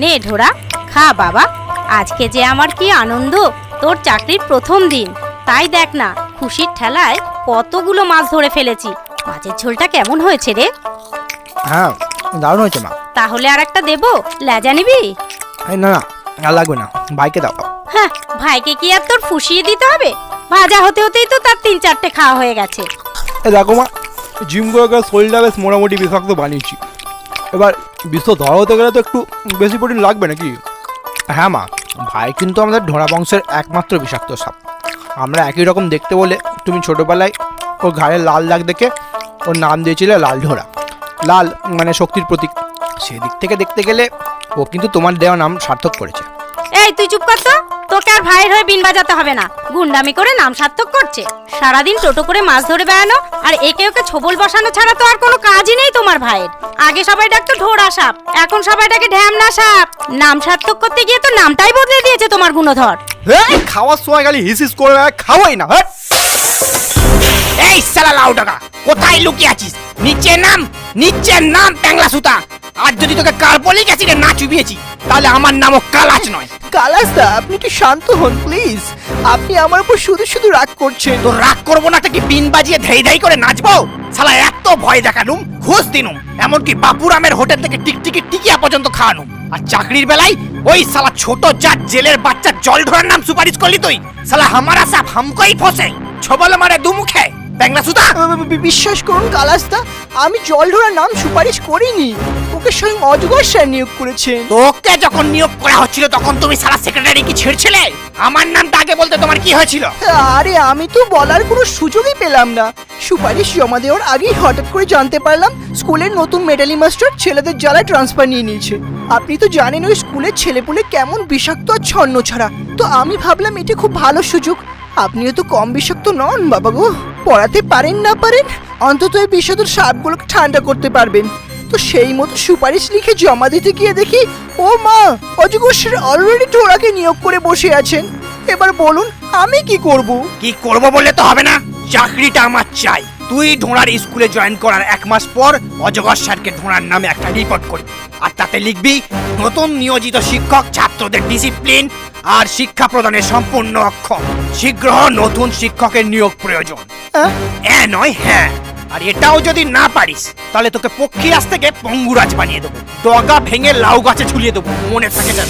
নে ঢোরা, খা বাবা। আজকে যে আমার কি আনন্দ, তোর চাকরির প্রথম দিন। তাই দেখ না, খুশির ঠেলায় কতগুলো মাছ ধরে ফেলেছি। মাছের ঝোলটা কেমন হয়েছে রে? হ্যাঁ, দারুণ হয়েছে মা। তাহলে আর একটা দেবো? লেজা নিবি? না না, আর লাগবে না, ভাইকে দাও। হ্যাঁ, ভাইকে কি আর তোর ফুসিয়ে দিতে হবে? ভাজা হতে হতেই তো তার 3-4টে খাওয়া হয়ে গেছে। দেখো মা, জিম করে শরীরটা বেশ মোটামুটি বিষাক্ত বানিয়েছি। এবার বিশ্ব ধরা হতে গেলে তো একটু বেশি প্রোটিন লাগবে নাকি? হ্যাঁ মা, ভাই কিন্তু আমাদের ঢোড়া বংশের একমাত্র বিষাক্ত সাপ। আমরা একই রকম দেখতে বলে তুমি ছোটোবেলায় ওর ঘাড়ে লাল দাগ দেখে ওর নাম দিয়েছিলে লাল ঢোড়া। লাল মানে শক্তির প্রতীক। সেদিক থেকে দেখতে গেলে ও কিন্তু তোমার দেওয়া নাম সার্থক করেছে। এই তুই চুপ কর তো, তোকে আর ভাইয়ের হয়ে বিন বাজাতে হবে না। গুন্ডামি করে নাম সার্থক করছে। সারাদিন টোটো করে মাছ ধরে বেড়ানো আর একে ওকে ছোবল বসানো ছাড়া তো আর কোনো কাজই নেই তোমার ভাইয়ের। আগে সবাই ডাকতো ঢোড়া সাপ, এখন সবাই ডাকে ঢ্যামনা সাপ। নাম সার্থক করতে গিয়ে তো নামটাই বদলে দিয়েছে তোমার গুণধর। খাওয়ার সময় খালি হিসিস করে খাওয়াই না। এই শালা লাউডাকা, কোথায় লুকিয়ে আছিস? নিচে নাম, নিচে নাম ট্যাংলা সুতা। আর যদি তোকে কার্বলিক অ্যাসিডে না চুবিয়েছি তাহলে আমার নামও কালাচ নয়। কালাসদা, আপনি একটু শান্ত হন প্লিজ। আপনি আমার উপর শুধু শুধু রাগ করছেন। তো রাগ করবো না, কি বিন বাজিয়ে ধেই ধেই করে নাচবো? শালা এত ভয় দেখানুম, ঘুষ দিনুম, এমনকি বাপুরামের হোটেল থেকে টিকটিকি টিকিয়া পর্যন্ত খাওয়ানুম। আর চাকরির বেলায় ওই শালা ছোট জাত জেলের বাচ্চা জল ধরার নাম সুপারিশ করলি তুই। শালা হামারা সাপ হামকোই ফসে, ছবল মারে দুমুখে ট্যাংলা সুতা। বিশ্বাস করুন কালাসদা, আমি জল ধরার নাম সুপারিশ করিনি। ওকে স্বয়ং অজগর স্যার নিয়োগ করেছেন। তোকে যখন নিয়োগ করা হচ্ছিল তখন তুমি শালা সেক্রেটারি কি ছেড়েছিলে? আমার নামটা আগে বলতে তোমার কি হয়েছিল? আরে আমি তো বলার কোনো সুযোগই পেলাম না। সুপারিশ জমা দেওয়ার আগেই হঠাৎ করে জানতে পারলাম স্কুলের নতুন মেডালি মাস্টার ছেলেদের জ্বালায় ট্রান্সফার নিয়ে নিয়েছে। আপনি তো জানেন ওই স্কুলের ছেলেপুলে কেমন বিষাক্ত আর ছন্ন ছাড়া। তো আমি ভাবলাম এটা খুব ভালো সুযোগ। আপনিও তো কম বিষাক্ত নন বাবা গো। পড়াতে পারেন না পারেন, অন্তত এই বিষাক্ত সাপগুলোকে ঠান্ডা করতে পারবেন। তো সেই মতো সুপারিশ লিখে জমা দিতে গিয়ে দেখি ও মা, অজগর স্যার অলরেডি ঢোড়াকে নিয়োগ করে বসে আছেন। এবার বলুন আমি কি করব? কি করব বললে তো হবে না, চাকরিটা আমার চাই। তুই ঢোড়ার স্কুলে জয়েন করার 1 মাস পর অজগর স্যারকে ঢোড়ার নামে একটা রিপোর্ট করবি। আর তাতে লিখবি নতুন নিয়োজিত শিক্ষক ছাত্রদের ডিসিপ্লিন আর শিক্ষা প্রদানে সম্পূর্ণ অক্ষম। শীঘ্র নতুন শিক্ষকের নিয়োগ প্রয়োজন। নয় হ্যাঁ। আর এটাও যদি না পারিস তাহলে তোকে পক্ষীরাজ থেকে পঙ্গুরাজ বানিয়ে দেবো, ডগা ভেঙে লাউ গাছে ঝুলিয়ে দেবো, মনে থাকে যেন।